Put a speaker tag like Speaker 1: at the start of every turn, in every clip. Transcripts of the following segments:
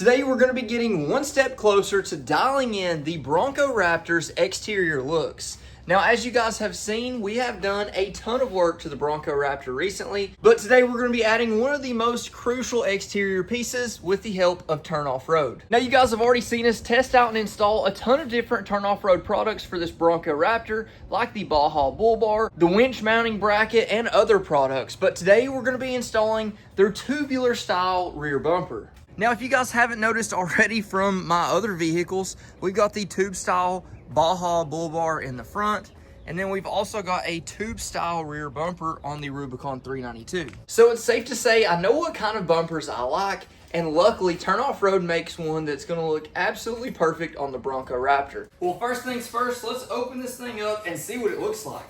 Speaker 1: Today we're going to be getting one step closer to dialing in the Bronco Raptor's exterior looks. Now, as you guys have seen, we have done a ton of work to the Bronco Raptor recently, but today we're going to be adding one of the most crucial exterior pieces with the help of Turn Offroad. Now, you guys have already seen us test out and install a ton of different Turn Offroad products for this Bronco Raptor, like the Baja Bull Bar, the winch mounting bracket, and other products, but today we're going to be installing their tubular style rear bumper. Now, if you guys haven't noticed already from my other vehicles, we've got the tube style Baja Bull Bar in the front, and then we've also got a tube style rear bumper on the Rubicon 392. So it's safe to say I know what kind of bumpers I like, and luckily Turn Offroad makes one that's going to look absolutely perfect on the Bronco Raptor. Well, first things first, let's open this thing up and see what it looks like.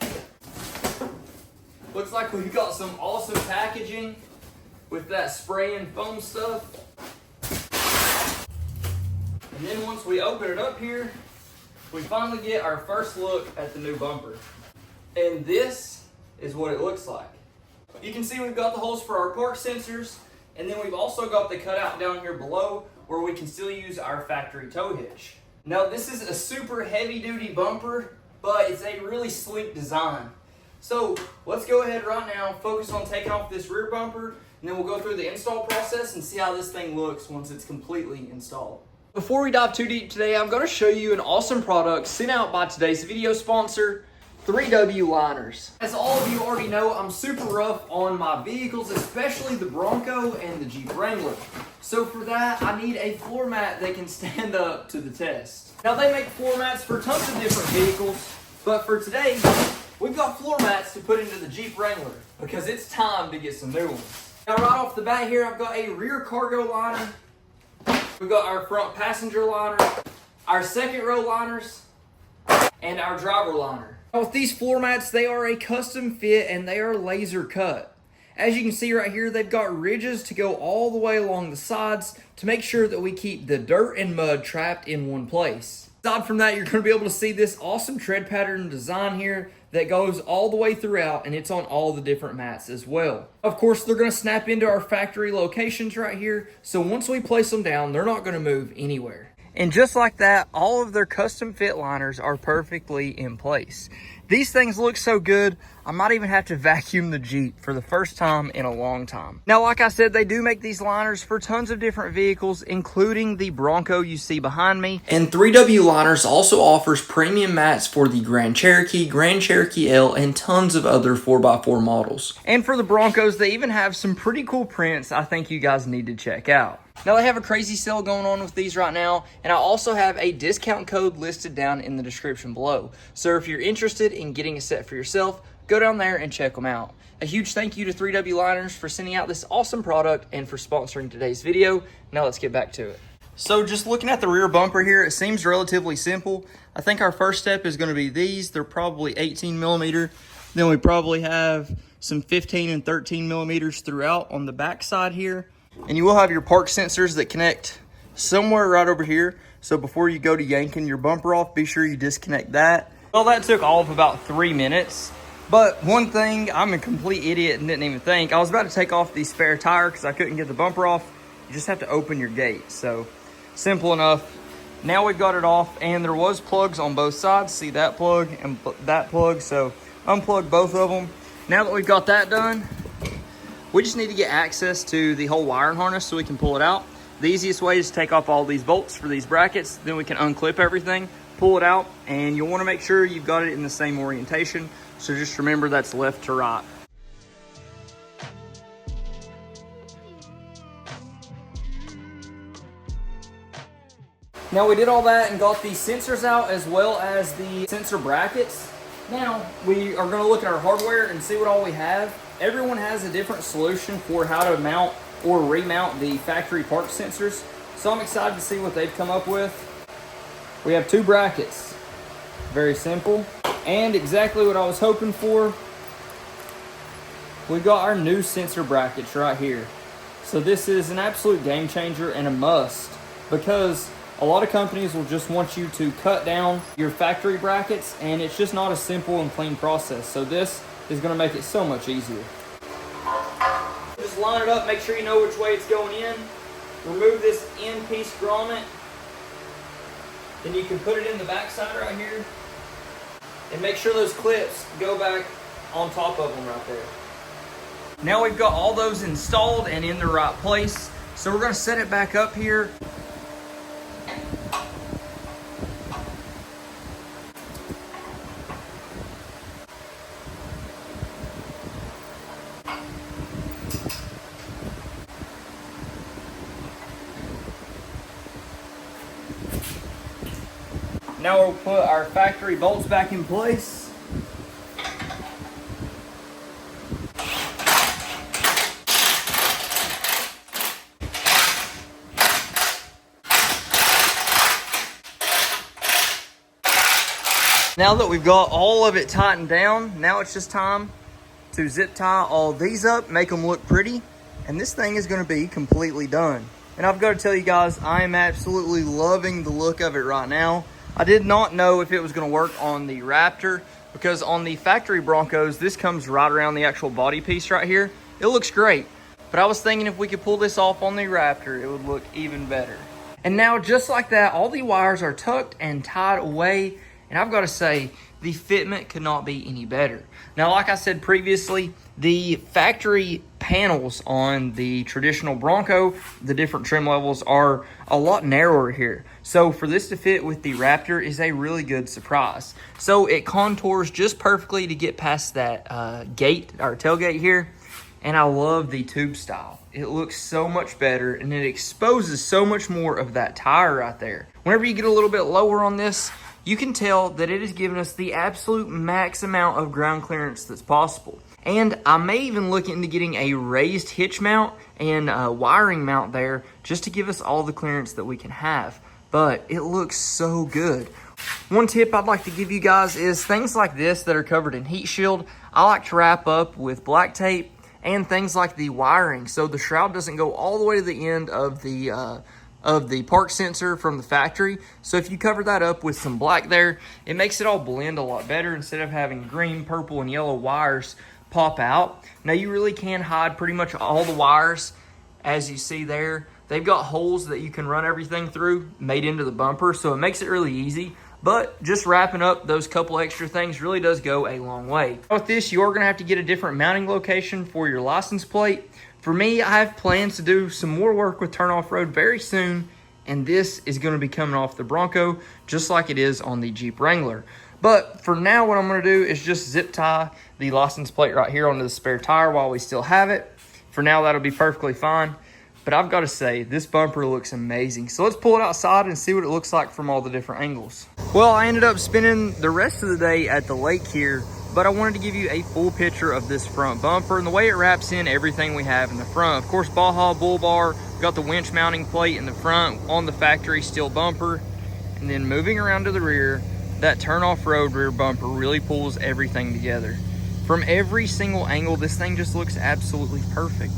Speaker 1: Looks like we've got some awesome packaging with that spray and foam stuff. And then once we open it up here, we finally get our first look at the new bumper. And this is what it looks like. You can see we've got the holes for our park sensors, and then we've also got the cutout down here below where we can still use our factory tow hitch. Now, this is a super heavy duty bumper, but it's a really sleek design. So let's go ahead right now, focus on taking off this rear bumper, and then we'll go through the install process and see how this thing looks once it's completely installed. Before we dive too deep today, I'm going to show you an awesome product sent out by today's video sponsor, 3W Liners. As all of you already know, I'm super rough on my vehicles, especially the Bronco and the Jeep Wrangler. So for that, I need a floor mat that can stand up to the test. Now, they make floor mats for tons of different vehicles, but for today, we've got floor mats to put into the Jeep Wrangler because it's time to get some new ones. Now, right off the bat here, I've got a rear cargo liner. We've got our front passenger liner, our second row liners, and our driver liner. Now, with these floor mats, they are a custom fit and they are laser cut. As you can see right here, they've got ridges to go all the way along the sides to make sure that we keep the dirt and mud trapped in one place. Aside from that, you're going to be able to see this awesome tread pattern design here that goes all the way throughout, and it's on all the different mats as well. Of course, they're going to snap into our factory locations right here, so once we place them down, they're not going to move anywhere. And just like that, all of their custom fit liners are perfectly in place. These things look so good, I might even have to vacuum the Jeep for the first time in a long time. Now, like I said, they do make these liners for tons of different vehicles, including the Bronco you see behind me. And 3W Liners also offers premium mats for the Grand Cherokee, Grand Cherokee L, and tons of other 4x4 models. And for the Broncos, they even have some pretty cool prints I think you guys need to check out. Now, they have a crazy sale going on with these right now, and I also have a discount code listed down in the description below. So if you're interested in getting a set for yourself, go down there and check them out. A huge thank you to 3W Liners for sending out this awesome product and for sponsoring today's video. Now let's get back to it. So just looking at the rear bumper here, it seems relatively simple. I think our first step is going to be these. They're probably 18 millimeter. Then we probably have some 15 and 13 millimeters throughout on the back side here. And you will have your park sensors that connect somewhere right over here. So before you go to yanking your bumper off, be sure you disconnect that. Well, that took all of about 3 minutes. But one thing, I'm a complete idiot and didn't even think. I was about to take off the spare tire because I couldn't get the bumper off. You just have to open your gate. So simple enough. Now we've got it off, and there was plugs on both sides. See that plug and that plug. So unplug both of them. Now that we've got that done, we just need to get access to the whole wiring harness so we can pull it out. The easiest way is to take off all these bolts for these brackets. Then we can unclip everything, pull it out, and you'll want to make sure you've got it in the same orientation. So just remember that's left to right. Now we did all that and got the sensors out as well as the sensor brackets. Now we are going to look at our hardware and see what all we have. Everyone has a different solution for how to mount or remount the factory park sensors. So I'm excited to see what they've come up with. We have 2 brackets. Very simple. And exactly what I was hoping for. We've got our new sensor brackets right here. So this is an absolute game changer and a must, because a lot of companies will just want you to cut down your factory brackets, and it's just not a simple and clean process. So this is going to make it so much easier. Just line it up, make sure you know which way it's going in. remove this end piece grommet. Then you can put it in the backside right here. And make sure those clips go back on top of them right there. Now we've got all those installed and in the right place. So we're gonna set it back up here. Now we'll put our factory bolts back in place. Now that we've got all of it tightened down, now it's just time to zip tie all these up, make them look pretty, and this thing is going to be completely done. And I've got to tell you guys, I am absolutely loving the look of it right now. I did not know if it was going to work on the Raptor, because on the factory Broncos, this comes right around the actual body piece right here. It looks great, but I was thinking if we could pull this off on the Raptor, it would look even better. And now, just like that, all the wires are tucked and tied away. And I've got to say, the fitment could not be any better. Now, like I said previously, the factory panels on the traditional Bronco, the different trim levels, are a lot narrower here. So for this to fit with the Raptor is a really good surprise. So it contours just perfectly to get past that gate, or tailgate here. And I love the tube style. It looks so much better, and it exposes so much more of that tire right there. Whenever you get a little bit lower on this, you can tell that it is giving us the absolute max amount of ground clearance that's possible. And I may even look into getting a raised hitch mount and a wiring mount there just to give us all the clearance that we can have. But it looks so good. One tip I'd like to give you guys is things like this that are covered in heat shield, I like to wrap up with black tape, and things like the wiring, so the shroud doesn't go all the way to the end of the park sensor from the factory. So if you cover that up with some black there, it makes it all blend a lot better instead of having green, purple, and yellow wires pop out. Now you really can hide pretty much all the wires, as you see there. They've got holes that you can run everything through made into the bumper, so it makes it really easy. But just wrapping up those couple extra things really does go a long way. With this, you're gonna have to get a different mounting location for your license plate. For me, I have plans to do some more work with Turn Off-Road very soon, and this is gonna be coming off the Bronco, just like it is on the Jeep Wrangler. But for now, what I'm gonna do is just zip tie the license plate right here onto the spare tire while we still have it. For now, that'll be perfectly fine. But I've gotta say, this bumper looks amazing. So let's pull it outside and see what it looks like from all the different angles. Well, I ended up spending the rest of the day at the lake here, but I wanted to give you a full picture of this front bumper and the way it wraps in everything we have in the front. Of course, Baja bull bar, got the winch mounting plate in the front on the factory steel bumper. And then moving around to the rear, that Turn Off-Road rear bumper really pulls everything together. From every single angle, this thing just looks absolutely perfect.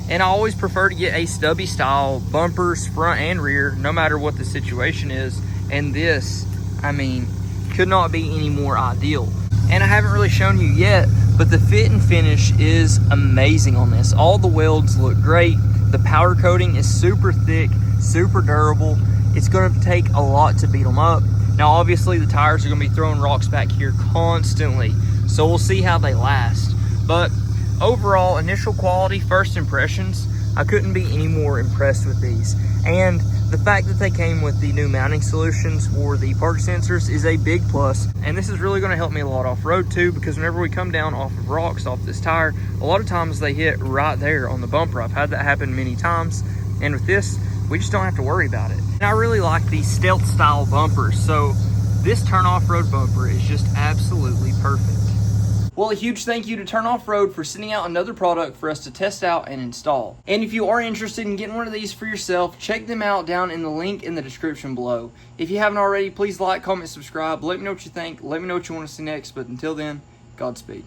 Speaker 1: And I always prefer to get a stubby style bumpers, front and rear, no matter what the situation is. And this, I mean, could not be any more ideal. And I haven't really shown you yet, but the fit and finish is amazing on this. All the welds look great. The powder coating is super thick, super durable. It's gonna take a lot to beat them up. Now, obviously the tires are gonna be throwing rocks back here constantly, so we'll see how they last. But overall, initial quality, first impressions, I couldn't be any more impressed with these. And the fact that they came with the new mounting solutions for the park sensors is a big plus. And this is really gonna help me a lot off-road too, because whenever we come down off of rocks off this tire, a lot of times they hit right there on the bumper. I've had that happen many times. And with this, we just don't have to worry about it. And I really like these stealth style bumpers. So this Turn Off-Road bumper is just absolutely perfect. Well, a huge thank you to Turn Off-Road for sending out another product for us to test out and install. And if you are interested in getting one of these for yourself, check them out down in the link in the description below. If you haven't already, please like, comment, subscribe. Let me know what you think. Let me know what you want to see next. But until then, Godspeed.